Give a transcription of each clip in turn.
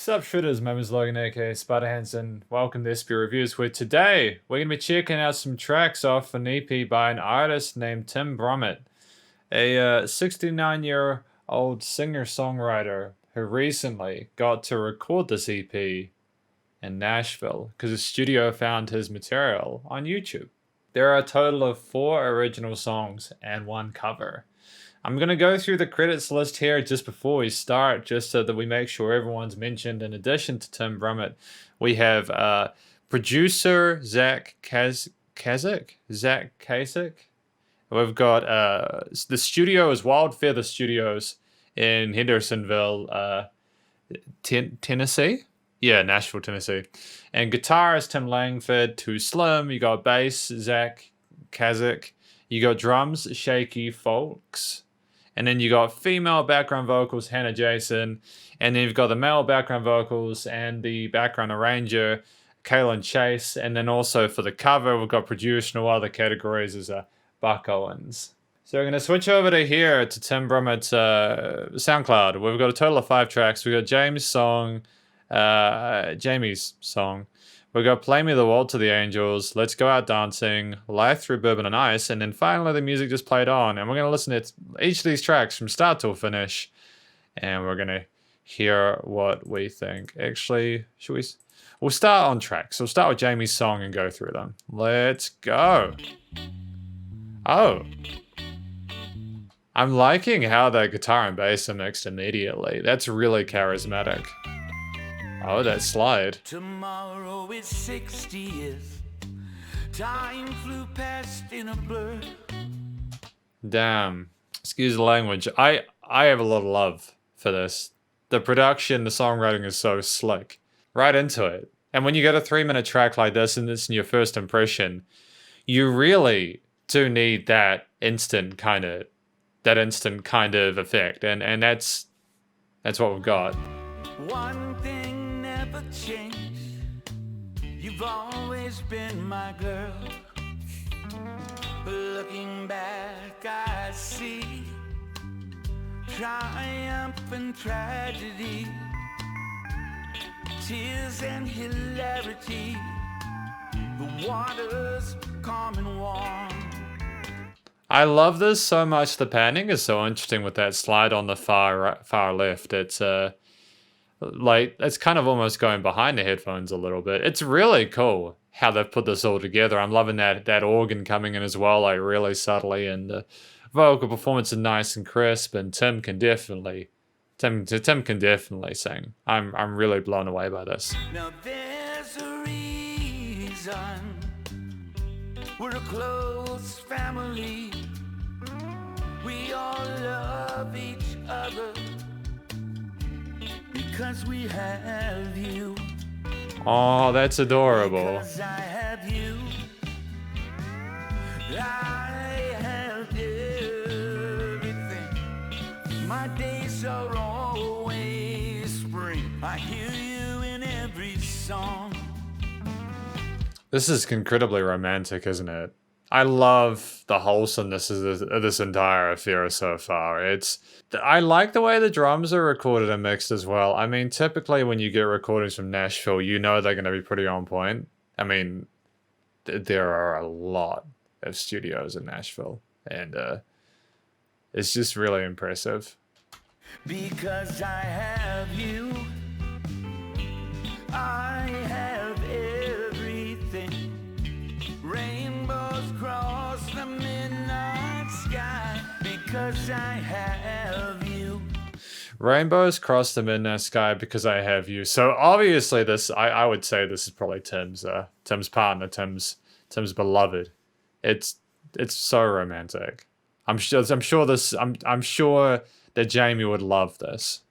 Sup shooters, my name is Logan aka Spider Hansen. Welcome to SP Reviews, where today we're going to be checking out some tracks off an EP by an artist named Tim Brummett, a 69-year-old singer-songwriter who recently got to record this EP in Nashville because a studio found his material on YouTube. There are a total of 4 original songs and 1 cover. I'm going to go through the credits list here just before we start, just so that we make sure everyone's mentioned. In addition to Tim Brummett, we have producer Zach Kasich. We've got the studio is Wild Feather Studios in Hendersonville, Tennessee. Yeah, Nashville, Tennessee. And guitarist Tim Langford, Too Slim. You got bass Zach Kasich. You got drums Shaky Folks. And then you got female background vocals, Hannah Jason. And then you've got the male background vocals and the background arranger, Kaylin Chase. And then also for the cover, we've got producer and all other categories as Buck Owens. So we're going to switch over to here to Tim Brummett's SoundCloud. We've got a total of 5 tracks. We've got Jamie's song. We've got Play Me the Waltz of the Angels, Let's Go Out Dancing, Life Through Bourbon and Ice, and then finally the music just played on. And we're going to listen to each of these tracks from start to finish, and we're going to hear what we think. Actually, we'll start on tracks. We'll start with Jamie's song and go through them. Let's go. Oh. I'm liking how the guitar and bass are mixed immediately. That's really charismatic. Oh, that slide. Tomorrow is 60 years. Time flew past in a blur. Damn. Excuse the language. I have a lot of love for this. The production, the songwriting is so slick. Right into it. And when you get a 3-minute track like this and it's in your first impression, you really do need that instant kind of effect. And that's what we've got. One thing never changed. You've always been my girl. Looking back, I see triumph and tragedy, tears and hilarity. The water's calm and warm. I love this so much. The panning is so interesting with that slide on the far left. It's it's kind of almost going behind the headphones a little bit. It's really cool how they've put this all together. I'm loving that organ coming in as well, like really subtly, and the vocal performance is nice and crisp. And Tim can definitely sing. I'm really blown away by this. Now there's a reason we're a close family. We all love each other because we have you. Oh, that's adorable. Because I have you. I have everything. My days are always spring. I hear you in every song. This is incredibly romantic, isn't it? I love the wholesomeness of this entire affair so far. I like the way the drums are recorded and mixed as well. I mean, typically when you get recordings from Nashville, you know they're going to be pretty on point. I mean, there are a lot of studios in Nashville, and it's just really impressive. Because I have you, I have everything. Rainbows cross the midnight sky because I have you. Rainbows cross the midnight sky because I have you. So obviously this, I would say this is probably Tim's partner, Tim's beloved. It's so romantic. I'm sure that Jamie would love this.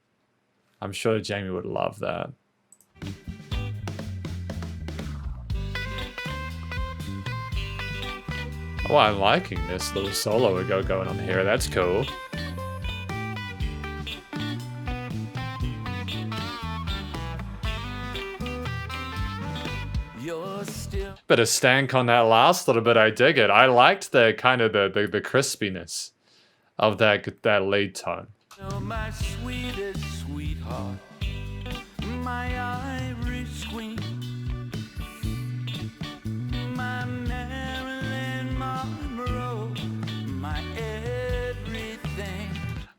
I'm sure Jamie would love that. Oh, I'm liking this little solo we got going on here. That's cool. Bit of stank on that last little bit. I dig it. I liked the kind of the crispiness of that lead tone. Oh, my sweetest sweetheart, my queen, my Marilyn Monroe, my everything.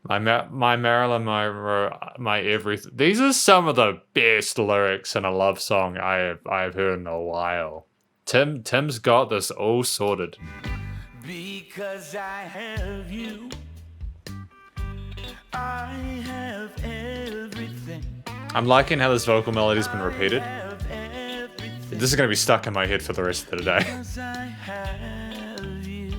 My Marilyn, my everything. These are some of the best lyrics in a love song I've heard in a while. Tim's got this all sorted. Because I have you, I have everything. I'm liking how this vocal melody's been repeated. Have everything. This is gonna be stuck in my head for the rest of the day. Because I have you.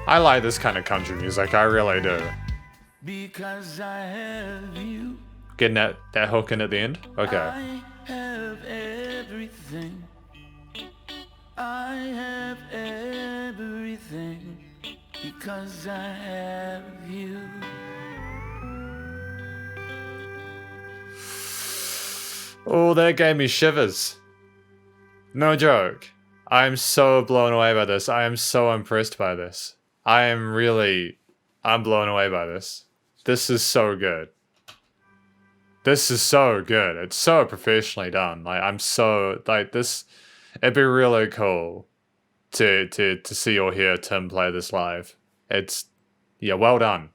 I like this kind of country music, I really do. Because I have you. Getting that hook in at the end? Okay. I have everything. I have everything. Because I have you. Oh, that gave me shivers. No joke. I'm so blown away by this. I am so impressed by this. I'm blown away by this. This is so good. This is so good. It's so professionally done. This. It'd be really cool to see or hear Tim play this live. Well done.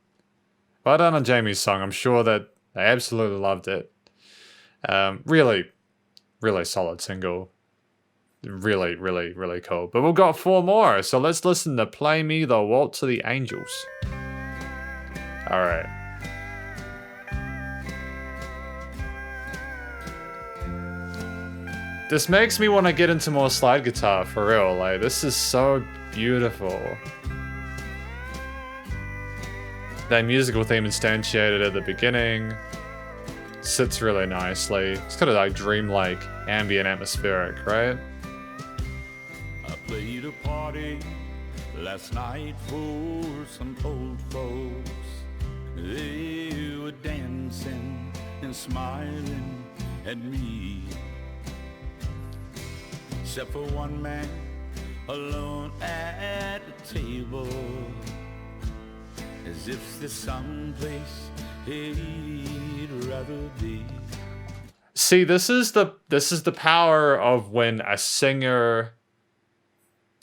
Well done on Jamie's song. I'm sure that they absolutely loved it. Really, really solid single. Really, really, really cool. But we've got 4 more, so let's listen to Play Me the Waltz of the Angels. Alright. This makes me want to get into more slide guitar, for real. Like, this is so beautiful. That musical theme instantiated at the beginning sits really nicely. It's kind of like dreamlike, ambient, atmospheric, right? I played a party last night for some old folks. They were dancing and smiling at me. Except for one man alone at the table, as if there's someplace he'd rather be. See, this is the power of when a singer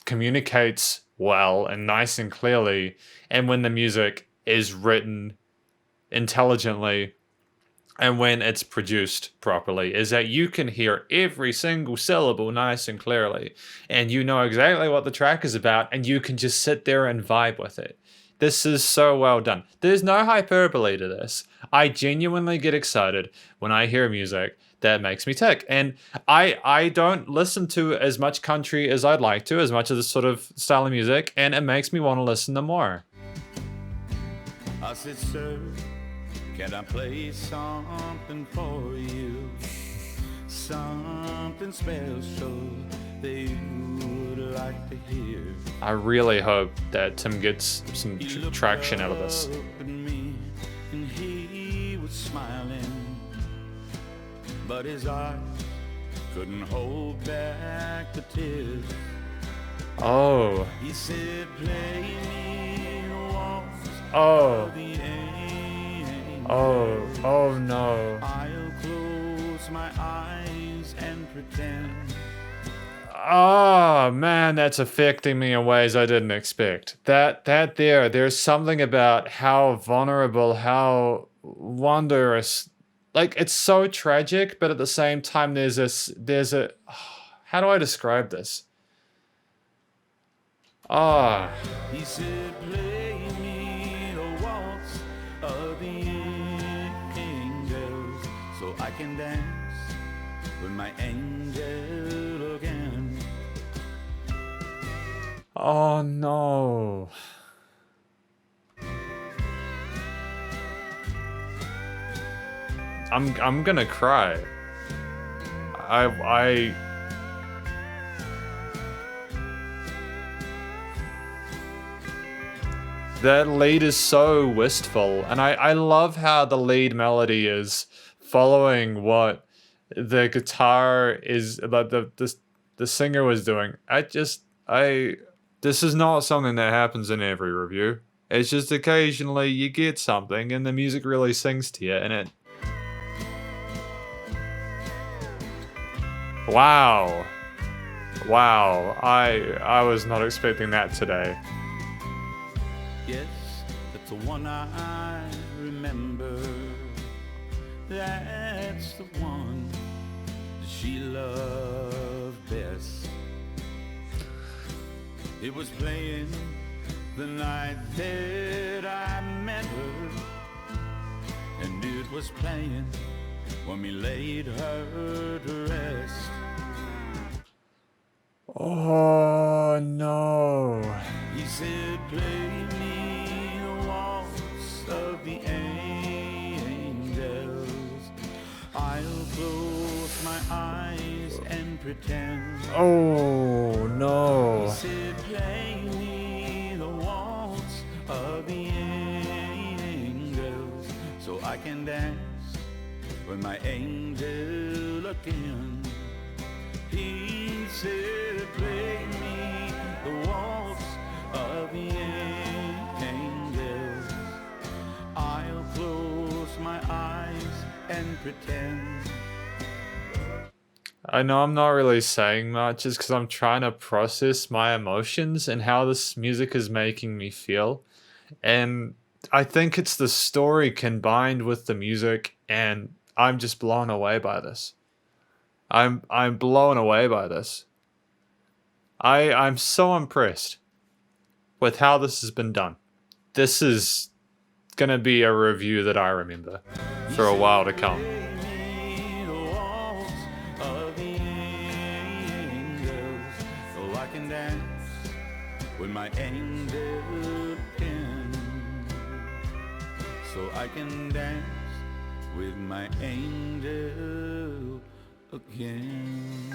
communicates well and nice and clearly, and when the music is written intelligently and when it's produced properly, is that you can hear every single syllable nice and clearly, and you know exactly what the track is about, and you can just sit there and vibe with it. This is so well done. There's no hyperbole to this. I genuinely get excited when I hear music that makes me tick. And I don't listen to as much country as I'd like to, as much of this sort of style of music, and it makes me want to listen to more. I said, sir, can I play something for you? Something special they would like to hear. I really hope that Tim gets some traction out of this. He looked up at me and he was smiling, but his eyes couldn't hold back the tears. Oh. He said, play me a waltz Oh. of the angels. Oh no. I'll close my eyes and pretend. Oh man, that's affecting me in ways I didn't expect. There's something about how vulnerable, how wondrous, like it's so tragic, but at the same time there's a how do I describe this? He said, play me a waltz of the angels, so I can dance with my angel again. Oh no. I'm gonna cry. That lead is so wistful, and I love how the lead melody is following what the guitar is, the singer was doing. This is not something that happens in every review. It's just occasionally you get something and the music really sings to you, and it. Wow. Wow. I was not expecting that today. Yes, that's the one I remember. That's the one she loved best. It was playing the night that I met her, and it was playing when we laid her to rest. Oh no. He said, play me the waltz of the angels. I'll close my eyes and pretend. Oh no. He said, play me the waltz of the angels, so I can dance with my angel again. He said, play me the waltz of the angels. I'll close my eyes and pretend. I know I'm not really saying much just because I'm trying to process my emotions and how this music is making me feel. And I think it's the story combined with the music, and I'm just blown away by this. I'm blown away by this. I'm so impressed with how this has been done. This is gonna be a review that I remember for a while to come. With my angel pin, so I can dance with my angel again.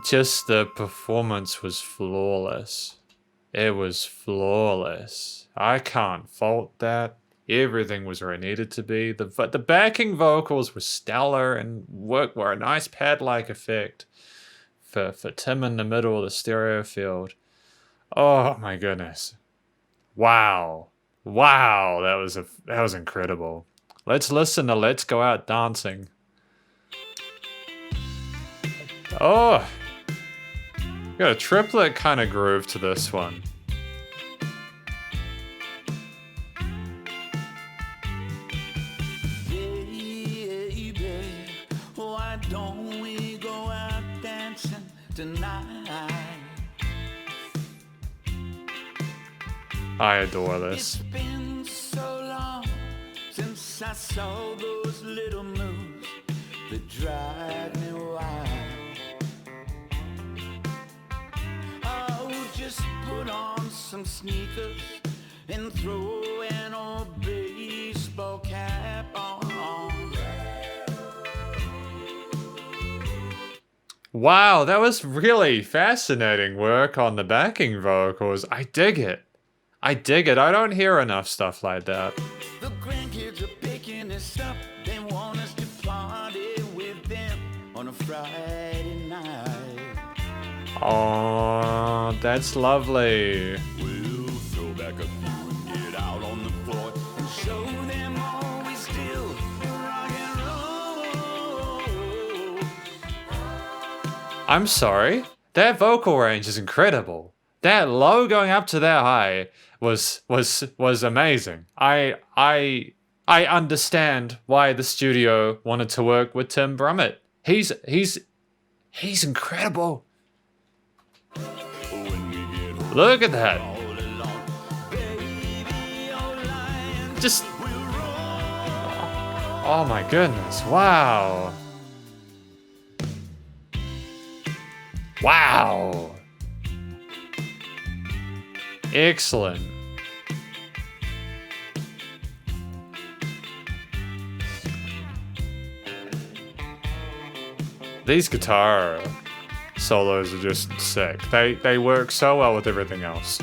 Just the performance was flawless. It was flawless. I can't fault that. Everything was where it needed to be. The backing vocals were stellar and were a nice pad-like effect for Tim in the middle of the stereo field. Oh my goodness. Wow. Wow, that was incredible. Let's listen to Let's Go Out Dancing. Oh. Got a triplet kind of groove to this one. Why don't we go out dancing tonight? I adore this. It's been so long since I saw those little moves that drive me wild. Oh, just put on some sneakers and throw an old baseball cap on. Wow, that was really fascinating work on the backing vocals. I dig it. I dig it. I don't hear enough stuff like that. The grandkids are picking us up. They want us to party with them on a Friday night. Oh, that's lovely. We'll throw back a few and get out on the floor and show them all we still rock and roll. I'm sorry. That vocal range is incredible. That low going up to that high was amazing. I understand why the studio wanted to work with Tim Brummett. He's incredible. Look at that. Just oh my goodness. Wow. Wow. Excellent. These guitar solos are just sick. They work so well with everything else.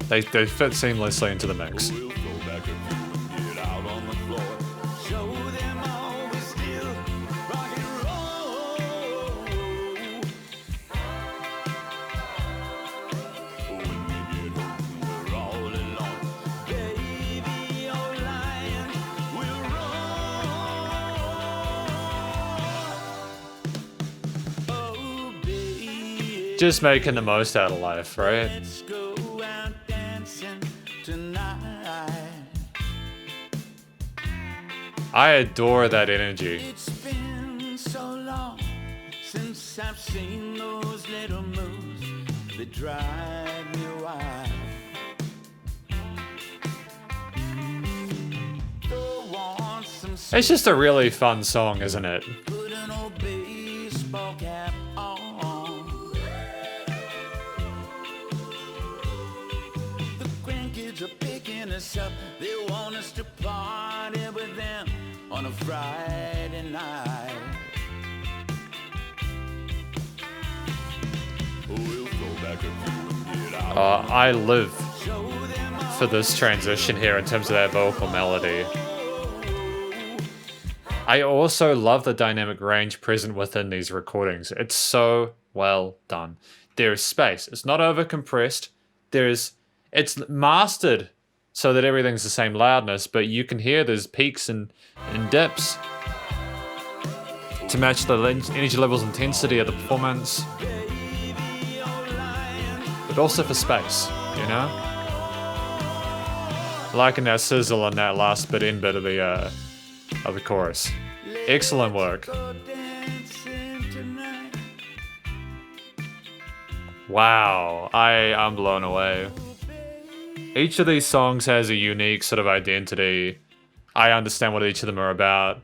They fit seamlessly into the mix. We'll go back a few and get out on the floor. Show them all we still Just making the most out of life, right? Let's go out dancing tonight. I adore that energy. It's been so long since I've seen those little moves that drive me wild. Throw on some It's just a really fun song, isn't it? put an old baseball cap on. The grandkids are picking us up. They want us to party with them on a Friday night. We'll go back and get out. I live Show them all for this transition here in terms of that vocal melody. I also love the dynamic range present within these recordings. It's so well done. There is space. It's not over compressed. It's mastered so that everything's the same loudness, but you can hear there's peaks and dips to match the energy levels, intensity of the performance, but also for space, you know? Liking that sizzle on that last end bit of the chorus. Excellent work. go dancing tonight. Wow, I'm blown away. Each of these songs has a unique sort of identity. I understand what each of them are about.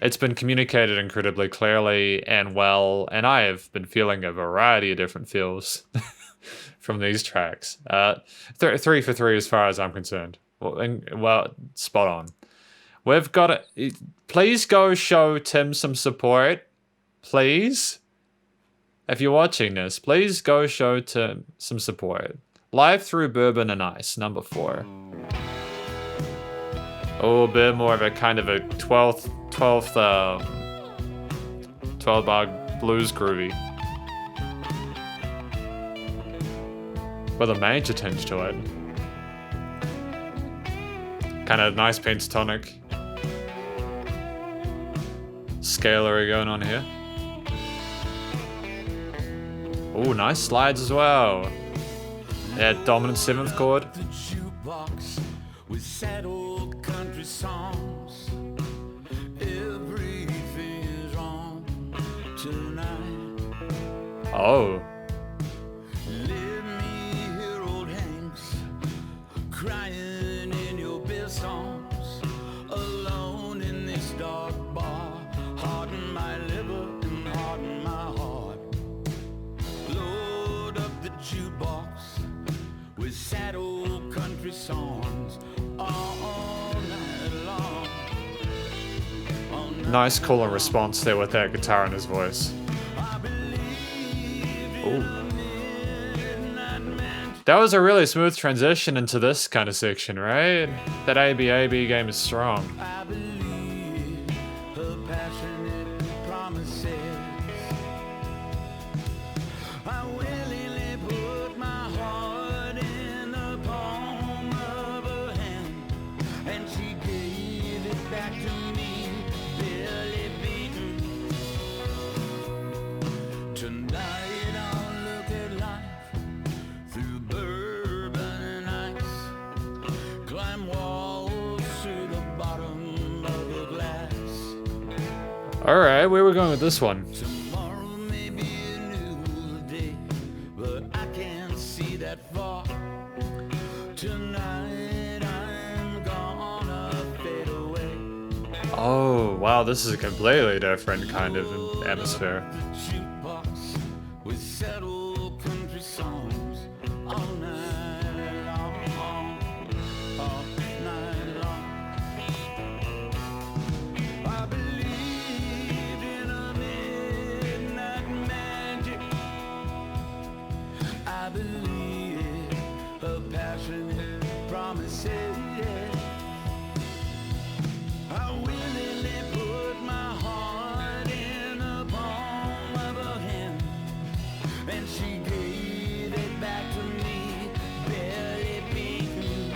It's been communicated incredibly clearly and well, and I have been feeling a variety of different feels from these tracks. 3 for 3 as far as I'm concerned. Well, spot on. We've got to... Please go show Tim some support. Please. If you're watching this, please go show Tim some support. Live through Bourbon and Ice, number 4. Oh, a bit more of a kind of a 12th 12 bar blues groovy. With a major tinge to it. Kind of nice pentatonic scalery going on here. Oh, nice slides as well. Yeah, dominant 7th chord. The jukebox with sad old country songs. Everything is wrong tonight. Oh, Let me hear old Hanks crying in your best songs. Alone in this dark bar, harden my liver and harden my heart. Load up the jukebox with sad old country songs all night long. All night nice call and response there with that guitar in his voice. I believe Ooh. midnight man. That was a really smooth transition into this kind of section, right? That ABAB game is strong. I believe her passionate promises. I willingly put my heart in the palm of her hand, and she gave it back to me, barely beaten. Tonight I'll look at life through bourbon and ice, climb walls to the bottom of a glass. Alright, where are we going with this one? Tomorrow may be a new day, but I can't see that far. Tonight I'm gonna fade away. Oh, wow, this is a completely different kind of atmosphere. The jukebox with sad old country songs all night long, all night long. I believed in a midnight magic. I believe her passionate promises. I willingly put my heart in the palm of her hand, and she gave it back to me, barely beaten.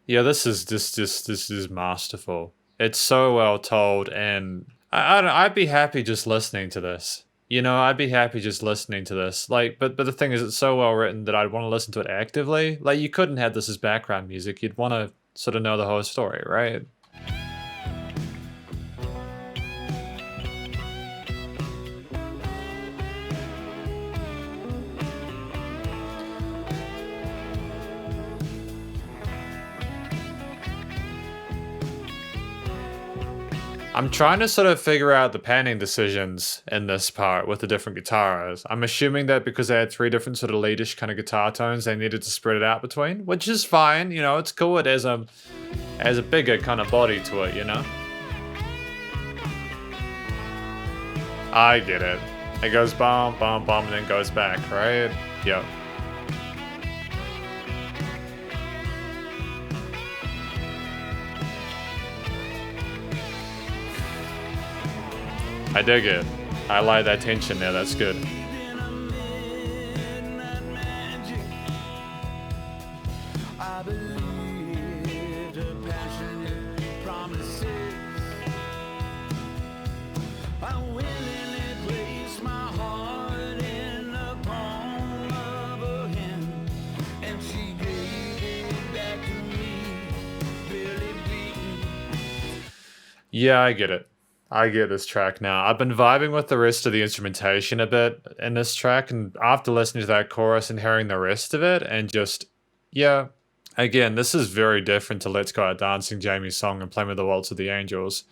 Yeah, this is masterful. It's so well told, and I'd be happy just listening to this. You know, I'd be happy just listening to this. Like, but the thing is, it's so well written that I'd want to listen to it actively. Like, you couldn't have this as background music. You'd want to sort of know the whole story, right? I'm trying to sort of figure out the panning decisions in this part with the different guitars. I'm assuming that because they had three different sort of leadish kind of guitar tones, they needed to spread it out between, which is fine. You know, it's cool. It has a bigger kind of body to it, you know? I get it. It goes bum, bum, bum, and then goes back, right? Yep. I dig it. I like that tension there, that's good. Yeah, I get it. I get this track now. I've been vibing with the rest of the instrumentation a bit in this track, and after listening to that chorus and hearing the rest of it, and just, yeah, again, this is very different to Let's Go Out Dancing, Jamie's song, and Play with the Waltz of the Angels.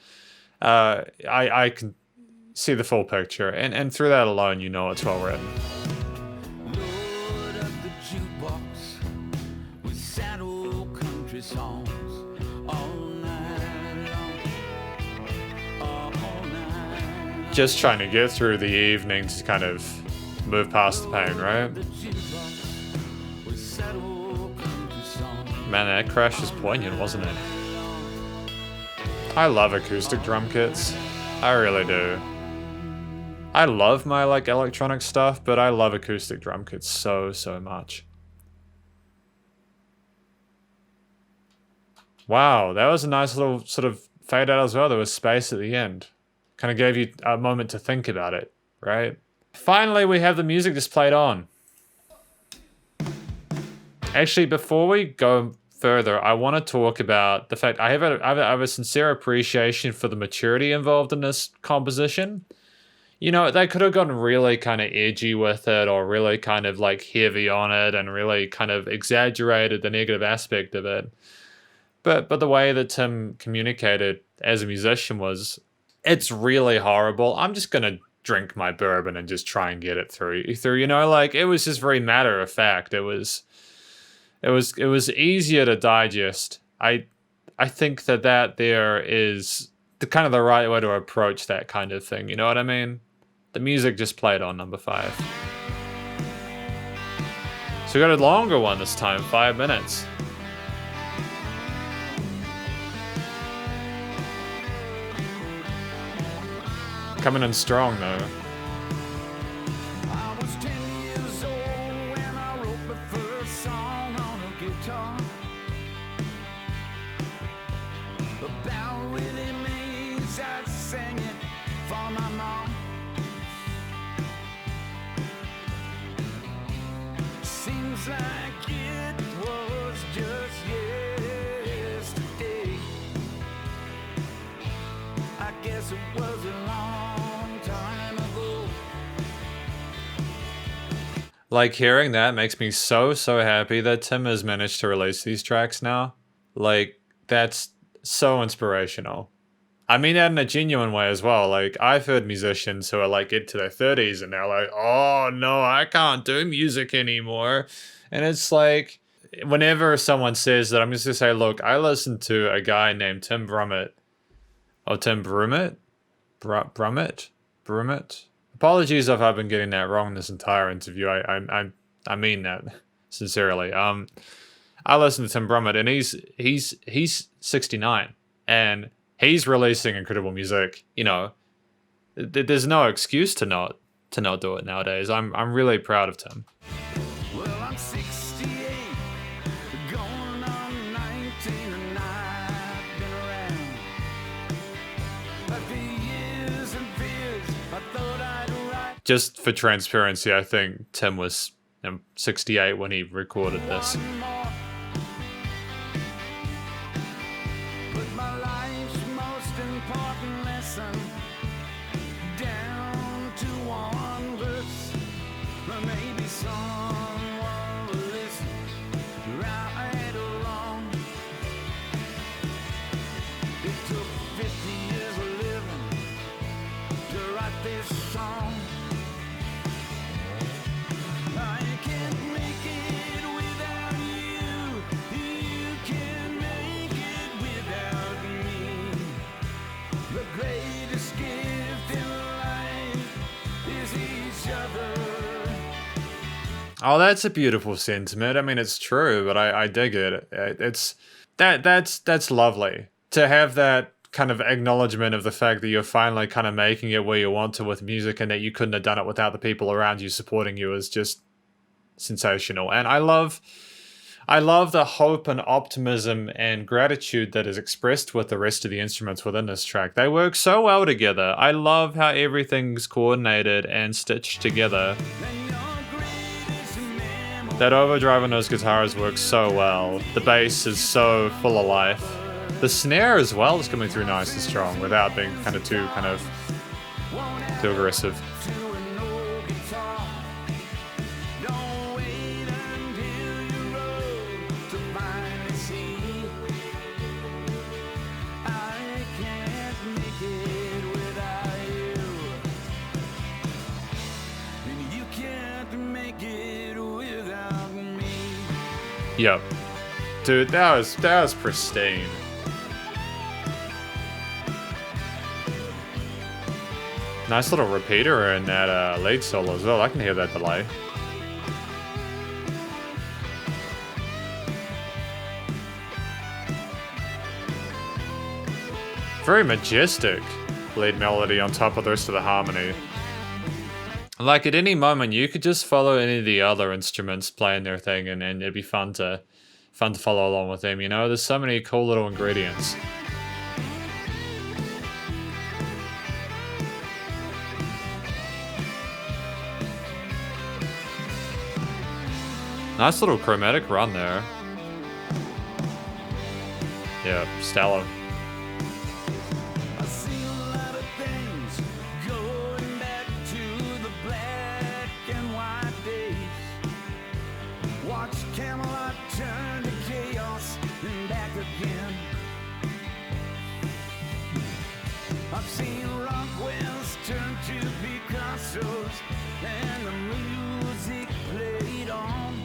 I can see the full picture, and through that alone, you know it's well written. Load up the jukebox with sad old country songs all night long, all night. Just trying to get through the evening to kind of move past the pain, right? Man, that crash was poignant, wasn't it? I love acoustic drum kits. I really do. I love my like electronic stuff, but I love acoustic drum kits so much. Wow, that was a nice little sort of fade out as well. There was space at the end. Kind of gave you a moment to think about it, right? Finally, we have the music just played on. Actually, before we go further, I want to talk about the fact I have a sincere appreciation for the maturity involved in this composition. You know, they could have gotten really kind of edgy with it, or really kind of like heavy on it, and really kind of exaggerated the negative aspect of it. But the way that Tim communicated as a musician was, it's really horrible. I'm just gonna drink my bourbon and just try and get it through. You know, like it was just very matter of fact. It was easier to digest. I think that there is the kind of the right way to approach that kind of thing. You know what I mean? The music just played on number 5. So we got a longer one this time, 5 minutes. Coming in strong though. I was 10 years old when I wrote my first song on a guitar. About Willie Mays, I sang it for my mom. Seems like it was just yesterday. I guess it was a long time ago. Like, hearing that makes me so happy that Tim has managed to release these tracks now. Like, that's so inspirational. I mean that in a genuine way as well. Like, I've heard musicians who are like into their 30s and they're like, oh no, I can't do music anymore. And it's like, whenever someone says that, I'm just gonna say, look, I listened to a guy named Tim Brummett. Oh, Tim Brummett? Brummett? Apologies if I've been getting that wrong this entire interview. I mean that sincerely. I listen to Tim Brummett, and he's 69, and he's releasing incredible music. You know, there's no excuse to not do it nowadays. I'm really proud of Tim. Well, I'm 68, going on 19, and I've been around. But the years Just for transparency, I think Tim was 68 when he recorded this. Put my life's most important lesson down to one verse. Maybe someone will listen, right or wrong. It took 50 years of living to write this song. I can't make it without you. You can't make it without me. The greatest gift in life is each other. Oh, that's a beautiful sentiment. I mean, it's true, but I dig it. That's lovely to have that kind of acknowledgement of the fact that you're finally kind of making it where you want to with music, and that you couldn't have done it without the people around you supporting you is just sensational. And I love the hope and optimism and gratitude that is expressed with the rest of the instruments within this track. They work so well together. I love how everything's coordinated and stitched together. That overdrive on those guitars works so well. The bass is so full of life. The snare as well is coming through nice and strong without being too aggressive. Yep. Dude, that was pristine. Nice little repeater in that lead solo as well. I can hear that delay. Very majestic lead melody on top of the rest of the harmony. Like at any moment, you could just follow any of the other instruments playing their thing, and it'd be fun to follow along with them. You know, there's so many cool little ingredients. Nice little chromatic run there. Yeah, stellar. I've seen Rockwell's turn to Picasso's and the music played on.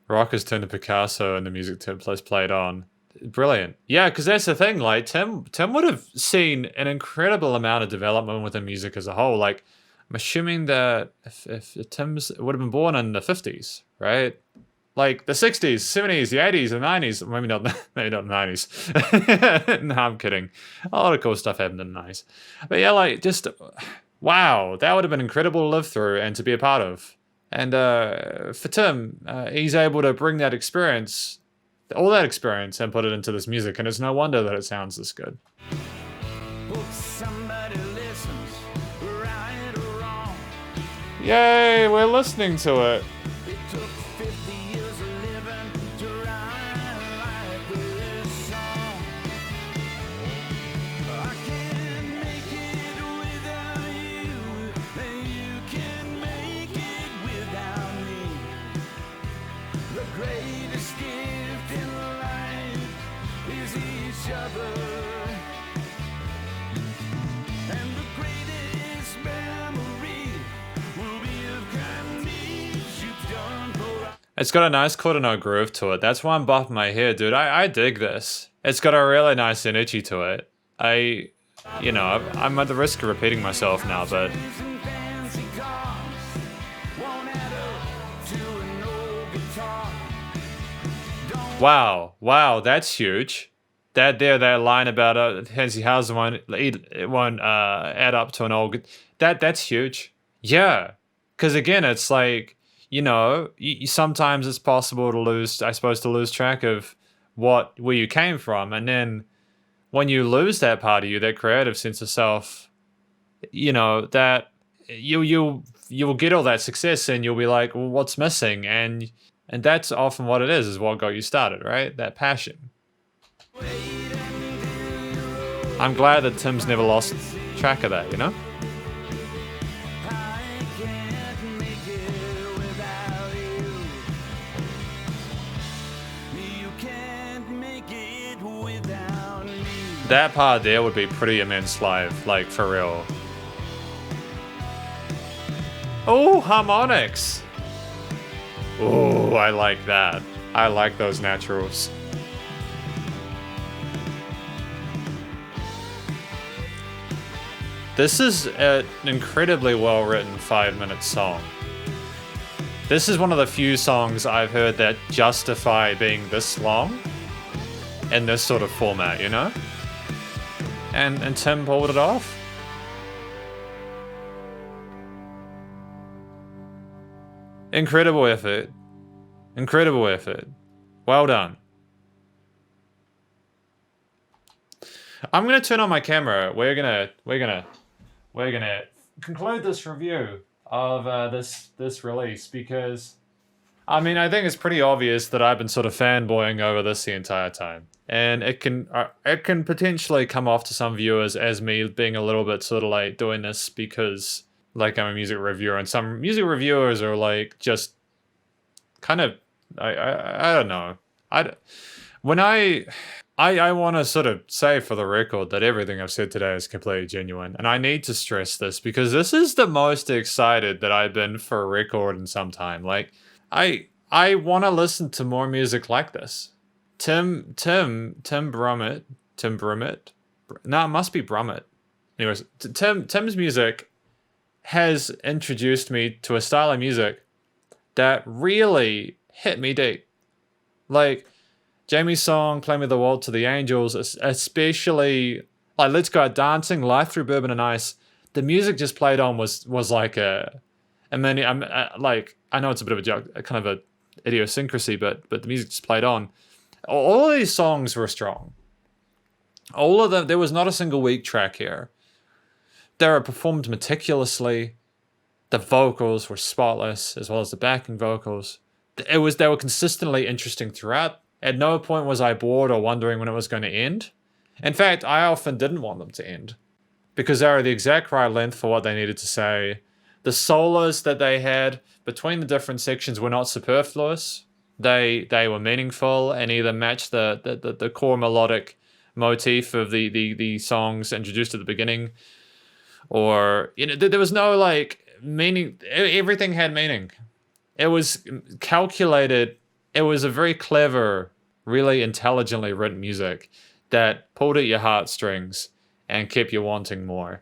Rockers turned to Picasso and the music played on. Brilliant. Yeah, because that's the thing. Like Tim would have seen an incredible amount of development within music as a whole. Like I'm assuming that if Tim's would have been born in the 50s, right? Like the 60s, 70s, the 80s, the 90s. Maybe not the 90s. No, I'm kidding. A lot of cool stuff happened in the 90s. But yeah, like just, wow. That would have been incredible to live through and to be a part of. And for Tim, he's able to bring that experience, all that experience, and put it into this music. And it's no wonder that it sounds this good. Yay, we're listening to it. It's got a nice quarter note groove to it. That's why I'm bopping my head, dude. I dig this. It's got a really nice energy to it. I'm at the risk of repeating myself now, but wow, that's huge. That line about Hansi Hauser won't add up to an old. That's huge. Yeah, because again, it's like, sometimes it's possible to lose track of where you came from, and then when you lose that part of you, that creative sense of self, that you'll get all that success and you'll be like, well, what's missing? And that's often what it is what got you started, right? That passion. I'm glad that Tim's never lost track of that, you know? That part there would be pretty immense live, like for real. Oh, harmonics! Oh, I like that. I like those naturals. This is an incredibly well-written 5-minute song. This is one of the few songs I've heard that justify being this long in this sort of format, you know? And Tim pulled it off. Incredible effort. Incredible effort. Well done. I'm gonna turn on my camera. We're gonna conclude this review of this release because, I mean, I think it's pretty obvious that I've been sort of fanboying over this the entire time, and it can potentially come off to some viewers as me being a little bit sort of like doing this because like I'm a music reviewer, and some music reviewers are like just kind of I don't know. I want to sort of say for the record that everything I've said today is completely genuine, and I need to stress this because this is the most excited that I've been for a record in some time. Like I want to listen to more music like this. Tim Brummett. No, it must be Brummett. Anyways, Tim's music has introduced me to a style of music that really hit me deep. Like Jamie's song, Play Me the Waltz to the Angels, especially like Let's Go Out Dancing, Life Through Bourbon and Ice. The music just played on was like I know it's a bit of a joke, kind of a idiosyncrasy, but the music just played on. All of these songs were strong. All of them, there was not a single weak track here. They were performed meticulously. The vocals were spotless, as well as the backing vocals. They were consistently interesting throughout. At no point was I bored or wondering when it was going to end. In fact, I often didn't want them to end because they were the exact right length for what they needed to say. The solos that they had between the different sections were not superfluous. They were meaningful and either matched the core melodic motif of the songs introduced at the beginning, or there was no like meaning. Everything had meaning. It was calculated. It was a very clever, really intelligently written music that pulled at your heartstrings and kept you wanting more.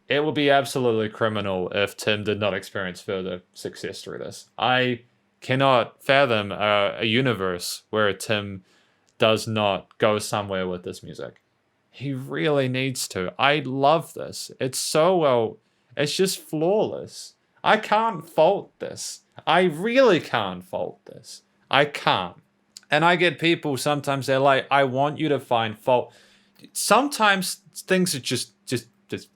It would be absolutely criminal if Tim did not experience further success through this. I cannot fathom a universe where Tim does not go somewhere with this music. He really needs to. I love this. It's so well. It's just flawless. I can't fault this. I really can't fault this. I can't. And I get people sometimes, they're like, I want you to find fault. Sometimes things are just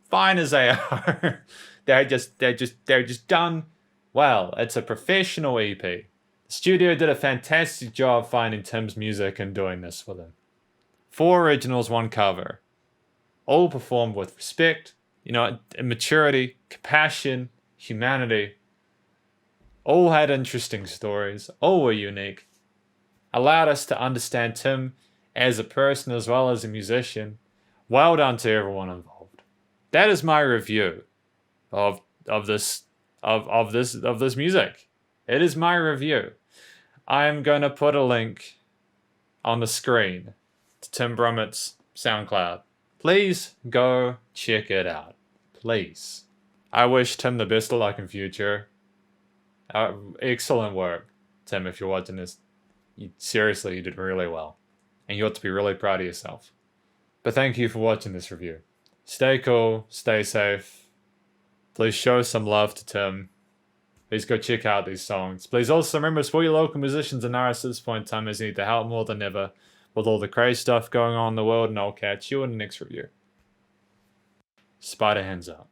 fine as they are. they're just done well. It's a professional EP. The studio did a fantastic job finding Tim's music and doing this with him. 4 originals, 1 cover. All performed with respect, maturity, compassion, humanity. All had interesting stories. All were unique. Allowed us to understand Tim as a person as well as a musician. Well done to everyone involved. That is my review of this music. It is my review. I am going to put a link on the screen to Tim Brummett's SoundCloud. Please go check it out. Please. I wish Tim the best of luck in future. Excellent work, Tim, if you're watching this. Seriously, you did really well. And you ought to be really proud of yourself. But thank you for watching this review. Stay cool, stay safe. Please show some love to Tim. Please go check out these songs. Please also remember, support your local musicians and artists at this point in time as you need the help more than ever with all the crazy stuff going on in the world, and I'll catch you in the next review. Spider hands up.